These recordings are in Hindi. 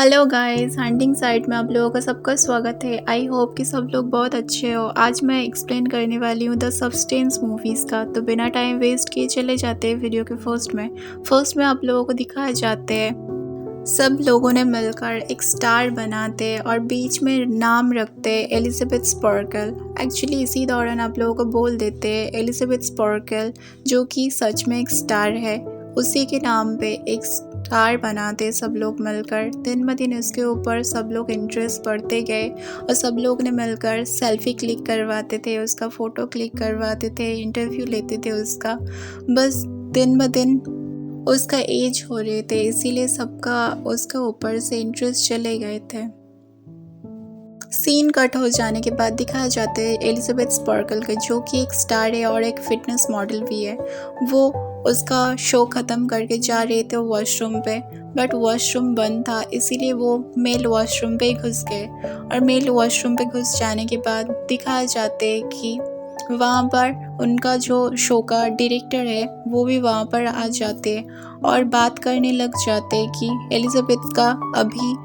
हेलो गाइस, हंटिंग साइट में आप लोगों का सबका स्वागत है। आई होप कि सब लोग बहुत अच्छे हो। आज मैं एक्सप्लेन करने वाली हूँ द सब्सटेंस मूवीज़ का। तो बिना टाइम वेस्ट किए चले जाते हैं वीडियो के फर्स्ट में आप लोगों को दिखाए जाते हैं सब लोगों ने मिलकर एक स्टार बनाते और बीच में नाम रखते एलिजाबेथ स्पार्कल। एक्चुअली इसी दौरान आप लोगों को बोल देते हैं एलिजाबेथ स्पार्कल, जो कि सच में एक स्टार है। उसी के नाम पे एक स्टार बनाते सब लोग मिलकर। दिन ब दिन उसके ऊपर सब लोग इंटरेस्ट बढ़ते गए और सब लोग ने मिलकर सेल्फी क्लिक करवाते थे, उसका फ़ोटो क्लिक करवाते थे, इंटरव्यू लेते थे उसका। बस दिन ब दिन उसका एज हो रहे थे, इसीलिए सबका उसका ऊपर से इंटरेस्ट चले गए थे। सीन कट हो जाने के बाद दिखाया जाता है एलिजाबेथ स्पार्कल का, जो कि एक स्टार है और एक फिटनेस मॉडल भी है। वो उसका शो ख़त्म करके जा रहे थे वॉशरूम पे, बट वॉशरूम बंद था, इसीलिए वो मेल वॉशरूम पे घुस गए। और मेल वॉशरूम पे घुस जाने के बाद दिखाया जाता है कि वहाँ पर उनका जो शो का डायरेक्टर है वो भी वहाँ पर आ जाते और बात करने लग जाते कि एलिजाबेथ का अभी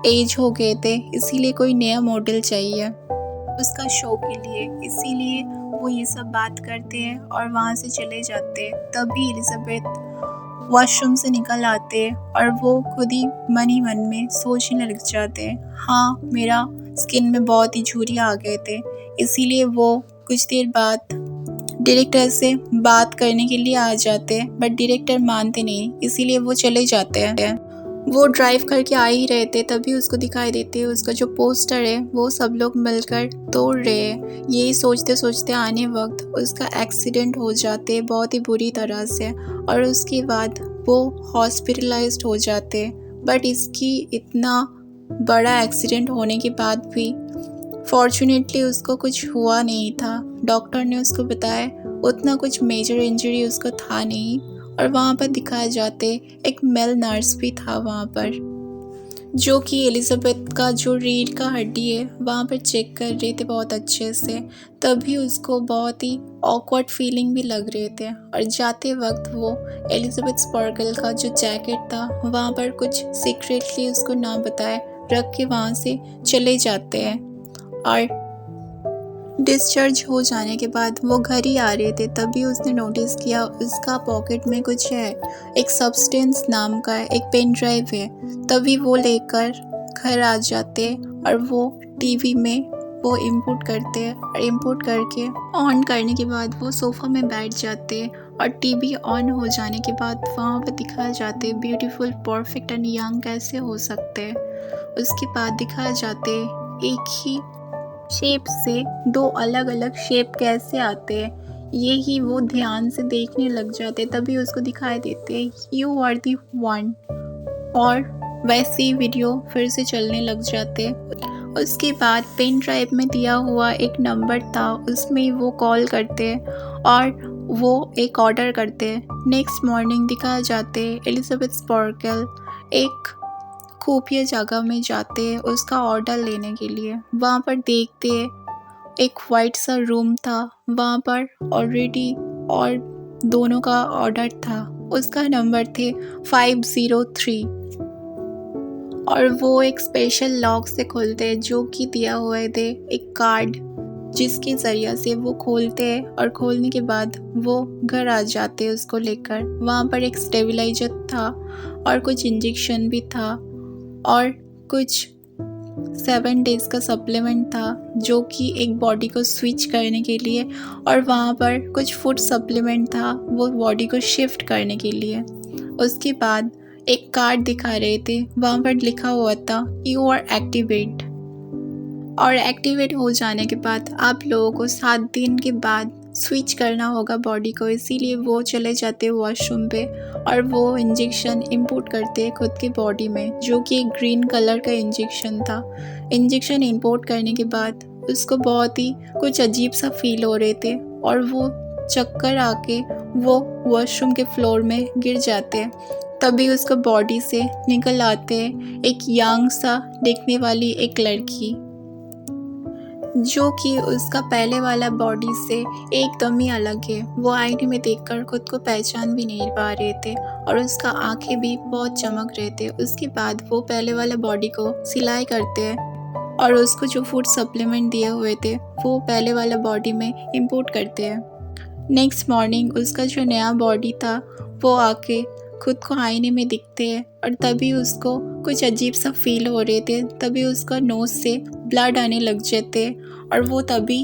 एज हो गए थे, इसीलिए कोई नया मॉडल चाहिए उसका शो के लिए। इसीलिए वो ये सब बात करते हैं और वहाँ से चले जाते। तभी एलिजाबेथ वॉशरूम से निकल आते और वो खुद ही मन में सोचने लग जाते, हाँ मेरा स्किन में बहुत ही झुर्रियाँ आ गए थे। इसीलिए वो कुछ देर बाद डायरेक्टर से बात करने के लिए आ जाते, बट डायरेक्टर मानते नहीं, इसीलिए वो चले जाते हैं। वो ड्राइव करके आ ही रहे थे, तभी उसको दिखाई देते उसका जो पोस्टर है वो सब लोग मिलकर तोड़ रहे हैं। यही सोचते सोचते आने वक्त उसका एक्सीडेंट हो जाते बहुत ही बुरी तरह से, और उसके बाद वो हॉस्पिटलाइज्ड हो जाते। बट इसकी इतना बड़ा एक्सीडेंट होने के बाद भी फॉर्चुनेटली उसको कुछ हुआ नहीं था। डॉक्टर ने उसको बताया उतना कुछ मेजर इंजरी उसको था नहीं। और वहाँ पर दिखाया जाते एक मेल नर्स भी था वहाँ पर, जो कि एलिजाबेथ का जो रीढ़ का हड्डी है वहाँ पर चेक कर रहे थे बहुत अच्छे से। तभी उसको बहुत ही ऑकवर्ड फीलिंग भी लग रहे थे, और जाते वक्त वो एलिजाबेथ स्पार्कल का जो जैकेट था वहाँ पर कुछ सीक्रेटली उसको ना बताए रख के वहाँ से चले जाते हैं। और डिस्चार्ज हो जाने के बाद वो घर ही आ रहे थे, तभी उसने नोटिस किया उसका पॉकेट में कुछ है, एक सब्सटेंस नाम का एक पेन ड्राइव है। तभी वो लेकर घर आ जाते और वो टीवी में वो इनपुट करते और इनपुट करके ऑन करने के बाद वो सोफ़ा में बैठ जाते। और टीवी ऑन हो जाने के बाद वहाँ पर दिखाया जाते ब्यूटीफुल, परफेक्ट एंड यंग कैसे हो सकते। उसके बाद दिखाया जाते एक ही शेप से दो अलग अलग शेप कैसे आते हैं, यही वो ध्यान से देखने लग जाते। तभी उसको दिखाई देते यू आर दी वन, और वैसे ही वीडियो फिर से चलने लग जाते। उसके बाद पेन ड्राइव में दिया हुआ एक नंबर था, उसमें वो कॉल करते और वो एक ऑर्डर करते। नेक्स्ट मॉर्निंग दिखाया जाते एलिजाबेथ स्पार्कल एक खुफिया जगह में जाते उसका ऑर्डर लेने के लिए। वहाँ पर देखते एक वाइट सा रूम था, वहाँ पर ऑलरेडी और दोनों का ऑर्डर था। उसका नंबर थे 503, और वो एक स्पेशल लॉक से खोलते जो कि दिया हुआ थे एक कार्ड, जिसके ज़रिए से वो खोलते और खोलने के बाद वो घर आ जाते उसको लेकर। वहाँ पर एक स्टेबलाइजर था और कुछ इंजेक्शन भी था और कुछ 7 डेज़ का सप्लीमेंट था, जो कि एक बॉडी को स्विच करने के लिए, और वहाँ पर कुछ फूड सप्लीमेंट था वो बॉडी को शिफ्ट करने के लिए। उसके बाद एक कार्ड दिखा रहे थे, वहाँ पर लिखा हुआ था यू आर एक्टिवेट, और एक्टिवेट हो जाने के बाद आप लोगों को 7 दिन के बाद स्विच करना होगा बॉडी को। इसीलिए वो चले जाते वॉशरूम पे और वो इंजेक्शन इंपोर्ट करते खुद की बॉडी में, जो कि एक ग्रीन कलर का इंजेक्शन था। इंजेक्शन इंपोर्ट करने के बाद उसको बहुत ही कुछ अजीब सा फील हो रहे थे और वो चक्कर आके वो वॉशरूम के फ्लोर में गिर जाते। तभी उसको बॉडी से निकल आते एक यंग सा दिखने वाली एक लड़की, जो कि उसका पहले वाला बॉडी से एकदम ही अलग है। वो आईने में देखकर खुद को पहचान भी नहीं पा रहे थे और उसका आंखें भी बहुत चमक रहे थे। उसके बाद वो पहले वाला बॉडी को सिलाई करते हैं और उसको जो फूड सप्लीमेंट दिए हुए थे वो पहले वाला बॉडी में इंपोर्ट करते हैं। नेक्स्ट मॉर्निंग उसका जो नया बॉडी था वो आके खुद को आईने में दिखते हैं और तभी उसको कुछ अजीब सा फील हो रहे थे। तभी उसका नोज से ब्लड आने लग जाते और वो तभी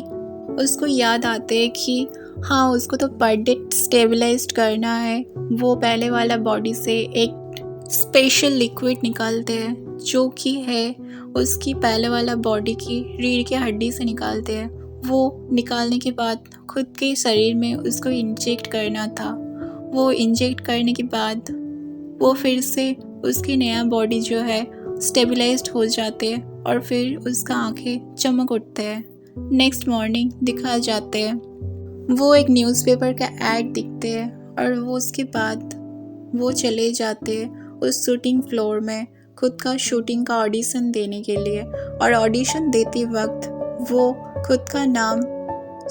उसको याद आते हैं कि हाँ, उसको तो पर डे स्टेबलाइज करना है। वो पहले वाला बॉडी से एक स्पेशल लिक्विड निकालते हैं जो कि है उसकी पहले वाला बॉडी की रीढ़ की हड्डी से निकालते हैं। वो निकालने के बाद खुद के शरीर में उसको इंजेक्ट करना था। वो इंजेक्ट करने के बाद वो फिर से उसकी नया बॉडी जो है स्टेबलाइज्ड हो जाते हैं और फिर उसका आंखें चमक उठते हैं। नेक्स्ट मॉर्निंग दिखा जाते हैं वो एक न्यूज़पेपर का ऐड दिखते हैं और वो उसके बाद वो चले जाते हैं उस शूटिंग फ्लोर में खुद का शूटिंग का ऑडिशन देने के लिए। और ऑडिशन देते वक्त वो खुद का नाम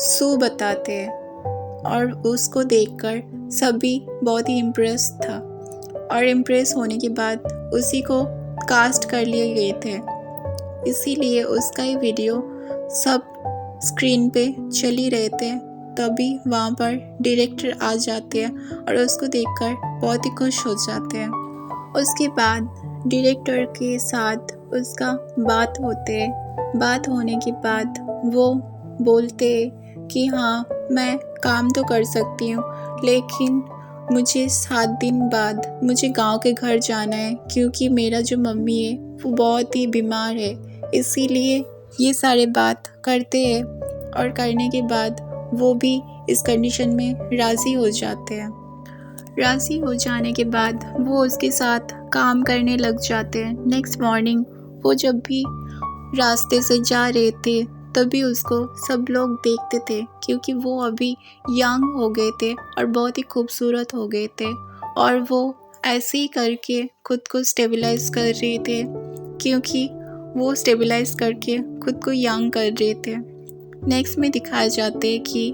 सू बताते हैं और उसको देखकर सभी बहुत ही इम्प्रेस था और इम्प्रेस होने के बाद उसी को कास्ट कर लिए गए थे। इसीलिए उसका ही वीडियो सब स्क्रीन पे चल ही रहे थे। तभी वहाँ पर डायरेक्टर आ जाते हैं और उसको देखकर बहुत ही खुश हो जाते हैं। उसके बाद डायरेक्टर के साथ उसका बात होने के बाद वो बोलते कि हाँ, मैं काम तो कर सकती हूँ लेकिन मुझे 7 दिन बाद मुझे गांव के घर जाना है क्योंकि मेरा जो मम्मी है वो बहुत ही बीमार है। इसीलिए ये सारे बात करते हैं और करने के बाद वो भी इस कंडीशन में राज़ी हो जाते हैं। राज़ी हो जाने के बाद वो उसके साथ काम करने लग जाते हैं। नेक्स्ट मॉर्निंग वो जब भी रास्ते से जा रहे थे तभी उसको सब लोग देखते थे क्योंकि वो अभी यंग हो गए थे और बहुत ही खूबसूरत हो गए थे और वो ऐसे ही करके खुद को स्टेबलाइज कर रहे थे क्योंकि वो स्टेबलाइज करके खुद को यंग कर रहे थे। नेक्स्ट में दिखाया जाते हैं कि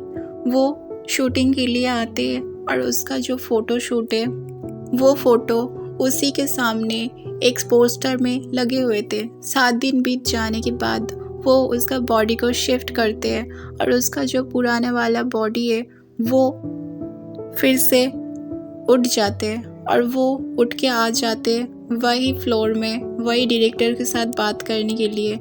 वो शूटिंग के लिए आते हैं और उसका जो फ़ोटो शूट है वो फ़ोटो उसी के सामने एक पोस्टर में लगे हुए थे। 7 दिन बीत जाने के बाद वो उसका बॉडी को शिफ्ट करते हैं और उसका जो पुराने वाला बॉडी है वो फिर से उठ जाते हैं और वो उठ के आ जाते हैं वही फ्लोर में वही डायरेक्टर के साथ बात करने के लिए।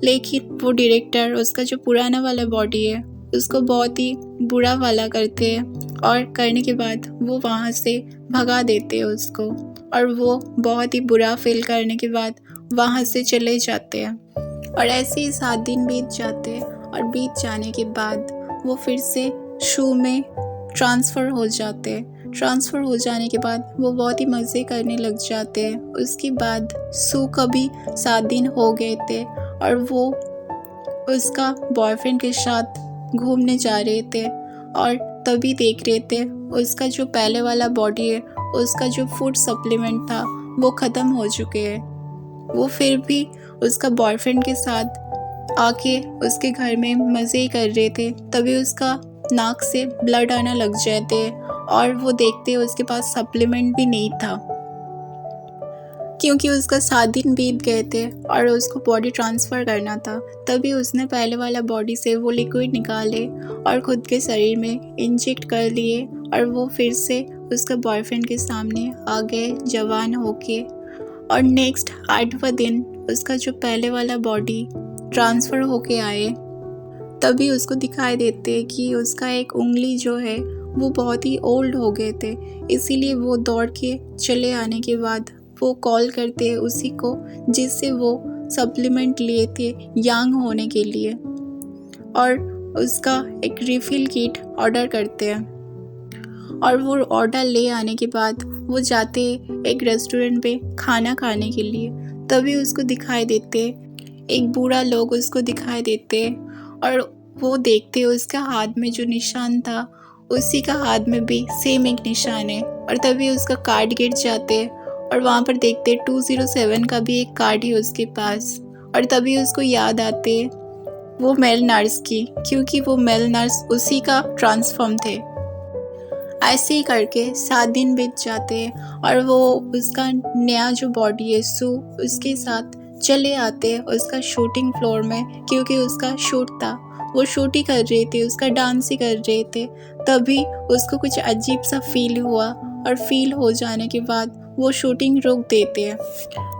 लेकिन वो डायरेक्टर उसका जो पुराना वाला बॉडी है उसको बहुत ही बुरा वाला करते हैं और करने के बाद वो वहाँ से भगा देते हैं उसको और वो बहुत ही बुरा फील करने के बाद वहाँ से चले जाते हैं। और ऐसे ही 7 दिन बीत जाते हैं और बीत जाने के बाद वो फिर से शो में ट्रांसफ़र हो जाते हैं। ट्रांसफ़र हो जाने के बाद वो बहुत ही मज़े करने लग जाते हैं। उसके बाद सू का भी 7 दिन हो गए थे और वो उसका बॉयफ्रेंड के साथ घूमने जा रहे थे और तभी देख रहे थे उसका जो पहले वाला बॉडी है उसका जो फूड सप्लीमेंट था वो ख़त्म हो चुके हैं। वो फिर भी उसका बॉयफ्रेंड के साथ आके उसके घर में मज़े कर रहे थे। तभी उसका नाक से ब्लड आना लग जाते और वो देखते उसके पास सप्लीमेंट भी नहीं था क्योंकि उसका 7 दिन बीत गए थे और उसको बॉडी ट्रांसफ़र करना था। तभी उसने पहले वाला बॉडी से वो लिक्विड निकाले और ख़ुद के शरीर में इंजेक्ट कर लिए और वो फिर से उसका बॉयफ्रेंड के सामने आ गए जवान होके। और नेक्स्ट 8वां दिन उसका जो पहले वाला बॉडी ट्रांसफ़र होके आए तभी उसको दिखाई देते कि उसका एक उंगली जो है वो बहुत ही ओल्ड हो गए थे। इसीलिए वो दौड़ के चले आने के बाद वो कॉल करते हैं उसी को जिससे वो सप्लीमेंट लिए थे यंग होने के लिए और उसका एक रिफ़िल किट ऑर्डर करते हैं। और वो ऑर्डर ले आने के बाद वो जाते एक रेस्टोरेंट पे खाना खाने के लिए। तभी उसको दिखाई देते एक बूढ़ा लोग उसको दिखाई देते और वो देखते उसका हाथ में जो निशान था उसी का हाथ में भी सेम एक निशान है। और तभी उसका कार्ड गिर जाते और वहाँ पर देखते 207 का भी एक कार्ड है उसके पास। और तभी उसको याद आते वो मेल नर्स की, क्योंकि वो मेल नर्स उसी का ट्रांसफॉर्म थे। ऐसे ही करके 7 दिन बीत जाते हैं और वो उसका नया जो बॉडी है सू उसके साथ चले आते हैं उसका शूटिंग फ्लोर में, क्योंकि उसका शूट था। वो शूट ही कर रहे थे, उसका डांस ही कर रहे थे। तभी उसको कुछ अजीब सा फील हुआ और फील हो जाने के बाद वो शूटिंग रोक देते हैं।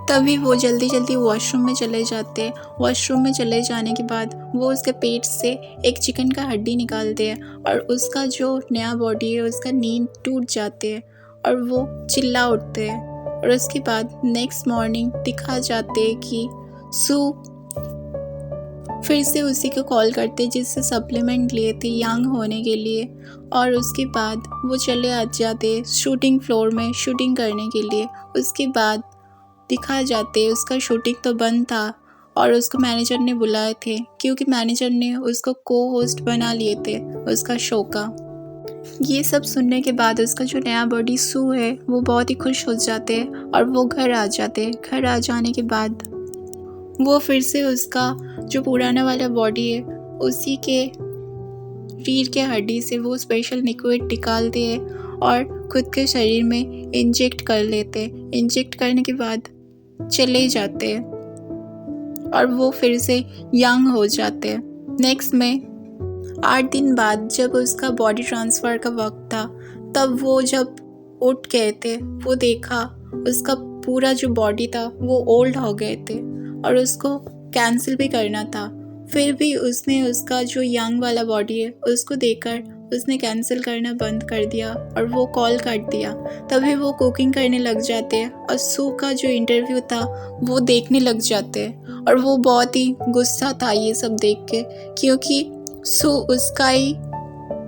तभी वो जल्दी जल्दी वॉशरूम में चले जाते हैं। वॉशरूम में चले जाने के बाद वो उसके पेट से एक चिकन का हड्डी निकालते हैं और उसका जो नया बॉडी है उसका नींद टूट जाते हैं और वो चिल्ला उठते हैं। और उसके बाद नेक्स्ट मॉर्निंग दिखा जाते हैं कि सू फिर से उसी को कॉल करते जिससे सप्लीमेंट लिए थे यंग होने के लिए। और उसके बाद वो चले आ जाते शूटिंग फ्लोर में शूटिंग करने के लिए। उसके बाद दिखा जाते उसका शूटिंग तो बंद था और उसको मैनेजर ने बुलाए थे, क्योंकि मैनेजर ने उसको को होस्ट बना लिए थे उसका शो का। ये सब सुनने के बाद उसका जो नया बॉडी सू है वो बहुत ही खुश हो जाते और वो घर आ जाते। घर आ जाने के बाद वो फिर से उसका जो पुराना वाला बॉडी है उसी के रीढ़ के हड्डी से वो स्पेशल लिक्विड निकालते हैं और खुद के शरीर में इंजेक्ट कर लेते। इंजेक्ट करने के बाद चले जाते हैं और वो फिर से यंग हो जाते हैं। नेक्स्ट में 8 दिन बाद जब उसका बॉडी ट्रांसफ़र का वक्त था, तब वो जब उठ गए थे वो देखा उसका पूरा जो बॉडी था वो ओल्ड हो गए थे और उसको कैंसिल भी करना था। फिर भी उसने उसका जो यंग वाला बॉडी है उसको देखकर उसने कैंसिल करना बंद कर दिया और वो कॉल काट दिया। तभी वो कुकिंग करने लग जाते हैं और सू का जो इंटरव्यू था वो देखने लग जाते हैं और वो बहुत ही गुस्सा था ये सब देख के, क्योंकि सू उसका ही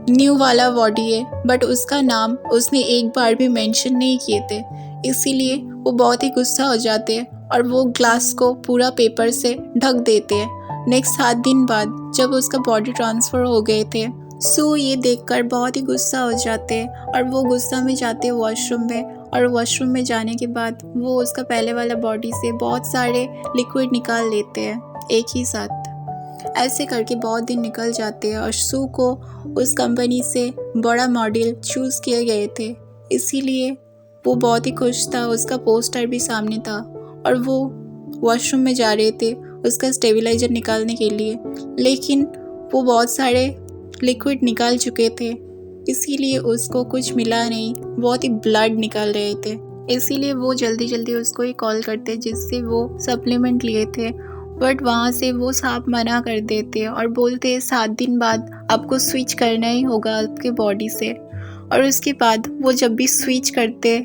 न्यू वाला बॉडी है बट उसका नाम उसने एक बार भी मेंशन नहीं किए थे। इसीलिए वो बहुत ही गुस्सा हो जाते हैं और वो ग्लास को पूरा पेपर से ढक देते हैं। नेक्स्ट 7 दिन बाद जब उसका बॉडी ट्रांसफ़र हो गए थे, सू ये देखकर बहुत ही गुस्सा हो जाते हैं और वो गुस्सा में जाते हैं वॉशरूम में। और वॉशरूम में जाने के बाद वो उसका पहले वाला बॉडी से बहुत सारे लिक्विड निकाल लेते हैं एक ही साथ। ऐसे करके बहुत दिन निकल जाते हैं और सू को उस कंपनी से बड़ा मॉडल चूज़ किए गए थे। इसीलिए वो बहुत ही खुश था, उसका पोस्टर भी सामने था और वो वॉशरूम में जा रहे थे उसका स्टेबलाइजर निकालने के लिए, लेकिन वो बहुत सारे लिक्विड निकाल चुके थे, इसीलिए उसको कुछ मिला नहीं, बहुत ही ब्लड निकल रहे थे। इसीलिए वो जल्दी जल्दी उसको ही कॉल करते जिससे वो सप्लीमेंट लिए थे, बट वहाँ से वो साफ मना कर देते और बोलते 7 दिन बाद आपको स्विच करना ही होगा आपके बॉडी से। और उसके बाद वो जब भी स्विच करते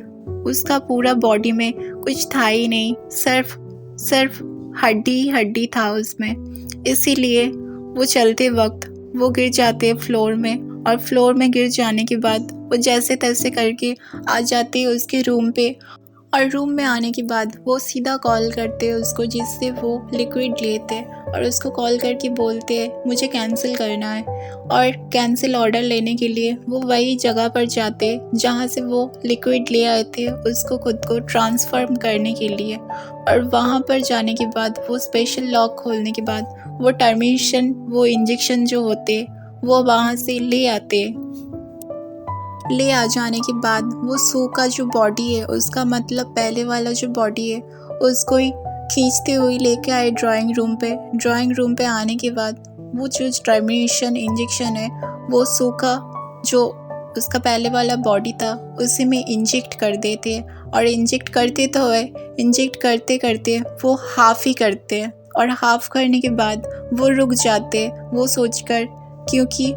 उसका पूरा बॉडी में कुछ था ही नहीं, सिर्फ हड्डी था उसमें। इसीलिए वो चलते वक्त वो गिर जाते फ्लोर में और फ्लोर में गिर जाने के बाद वो जैसे तैसे करके आ जाते उसके रूम पे। और रूम में आने के बाद वो सीधा कॉल करते उसको जिससे वो लिक्विड लेते और उसको कॉल करके बोलते मुझे कैंसिल करना है। और कैंसिल ऑर्डर लेने के लिए वो वही जगह पर जाते जहाँ से वो लिक्विड ले आए थे उसको खुद को ट्रांसफॉर्म करने के लिए। और वहाँ पर जाने के बाद वो स्पेशल लॉक खोलने के बाद वो टर्मिनेशन वो इंजेक्शन जो होते वो वहाँ से ले आ जाने के बाद वो सू का जो बॉडी है उसका मतलब पहले वाला जो बॉडी है उसको ही खींचते हुए लेके आए ड्राइंग रूम पे आने के बाद वो जो टर्मिनेशन इंजेक्शन है वो सू का जो उसका पहले वाला बॉडी था उसी में इंजेक्ट कर देते और इंजेक्ट करते तो है, इंजेक्ट करते करते वो हाफ ही करते हैं और हाफ करने के बाद वो रुक जाते वो सोचकर, क्योंकि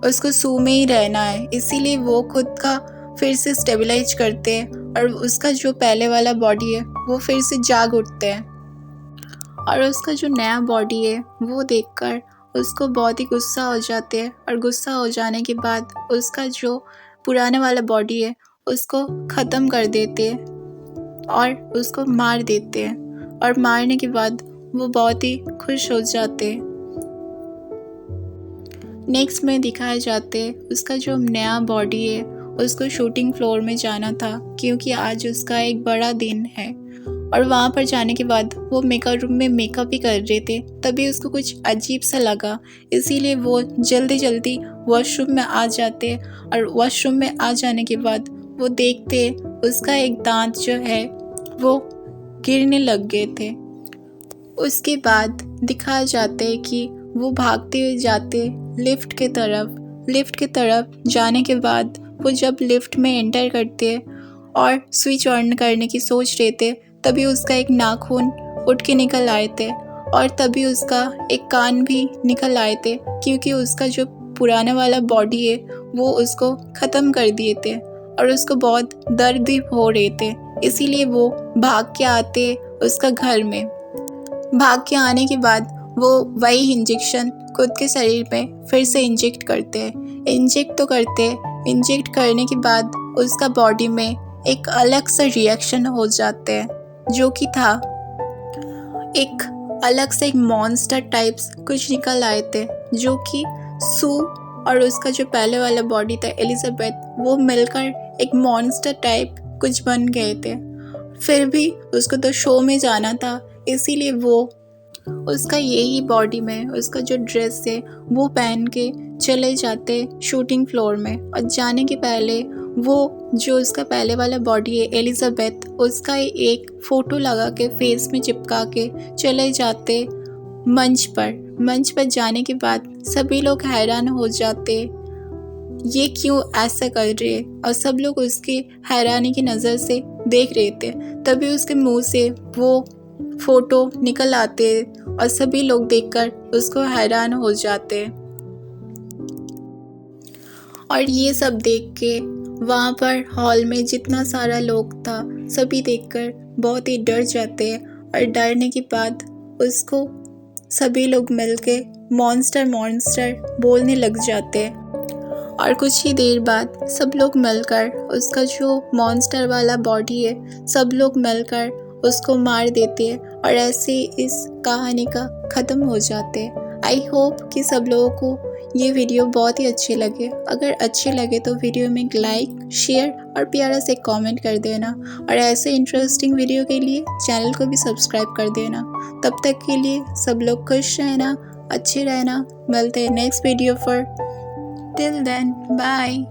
उसको सू में ही रहना है, इसीलिए वो खुद का फिर से स्टेबलाइज करते हैं और उसका जो पहले वाला बॉडी है वो फिर से जाग उठते हैं। और उसका जो नया बॉडी है वो देखकर उसको बहुत ही गुस्सा हो जाते हैं और गुस्सा हो जाने के बाद उसका जो पुराने वाला बॉडी है उसको ख़त्म कर देते हैं और उसको मार देते हैं। और मारने के बाद वो बहुत ही खुश हो जाते हैं। नेक्स्ट में दिखाए जाते उसका जो नया बॉडी है उसको शूटिंग फ्लोर में जाना था, क्योंकि आज उसका एक बड़ा दिन है और वहाँ पर जाने के बाद वो मेकअप रूम में मेकअप भी कर रहे थे, तभी उसको कुछ अजीब सा लगा, इसीलिए वो जल्दी जल्दी वॉशरूम में आ जाते। और वॉशरूम में आ जाने के बाद वो देखते उसका एक दांत जो है वो गिरने लग गए थे। उसके बाद दिखाया जाता है कि वो भागते हुए जाते लिफ्ट के तरफ। लिफ्ट के तरफ जाने के बाद वो जब लिफ्ट में एंटर करते और स्विच ऑन करने की सोच रहे थे, तभी उसका एक नाखून उठ के निकल आए थे और तभी उसका एक कान भी निकल आए थे, क्योंकि उसका जो पुराना वाला बॉडी है वो उसको ख़त्म कर दिए थे और उसको बहुत दर्द भी हो रहे थे। इसीलिए वो भाग के आते उसका घर में। भाग के आने के बाद वो वही इंजेक्शन खुद के शरीर में फिर से इंजेक्ट करते हैं। इंजेक्ट तो करते हैं, इंजेक्ट करने के बाद उसका बॉडी में एक अलग सा रिएक्शन हो जाते हैं, जो कि था एक अलग से एक मॉन्स्टर टाइप्स कुछ निकल आए थे, जो कि सू और उसका जो पहले वाला बॉडी था एलिजाबेथ, वो मिलकर एक मॉन्स्टर टाइप कुछ बन गए थे। फिर भी उसको तो शो में जाना था, इसीलिए वो उसका यही बॉडी में उसका जो ड्रेस है वो पहन के चले जाते शूटिंग फ्लोर में। और जाने के पहले वो जो उसका पहले वाला बॉडी है एलिजाबेथ, उसका एक फ़ोटो लगा के फेस में चिपका के चले जाते मंच पर। मंच पर जाने के बाद सभी लोग हैरान हो जाते, ये क्यों ऐसा कर रहे हैं, और सब लोग उसकी हैरानी की नज़र से देख रहे थे। तभी उसके मुंह से वो फ़ोटो निकल आते और सभी लोग देखकर उसको हैरान हो जाते। और ये सब देख के वहाँ पर हॉल में जितना सारा लोग था, सभी देखकर बहुत ही डर जाते हैं। और डरने के बाद उसको सभी लोग मिलके मॉन्स्टर मॉन्स्टर बोलने लग जाते हैं। और कुछ ही देर बाद सब लोग मिलकर उसका जो मॉन्स्टर वाला बॉडी है, सब लोग मिलकर उसको मार देते हैं और ऐसे इस कहानी का ख़त्म हो जाते हैं। आई होप कि सब लोगों को ये वीडियो बहुत ही अच्छे लगे। अगर अच्छे लगे तो वीडियो में एक लाइक, शेयर और प्यारा से कमेंट कर देना। और ऐसे इंटरेस्टिंग वीडियो के लिए चैनल को भी सब्सक्राइब कर देना। तब तक के लिए सब लोग खुश रहना, अच्छे रहना। मिलते हैं नेक्स्ट वीडियो पर। Till then bye.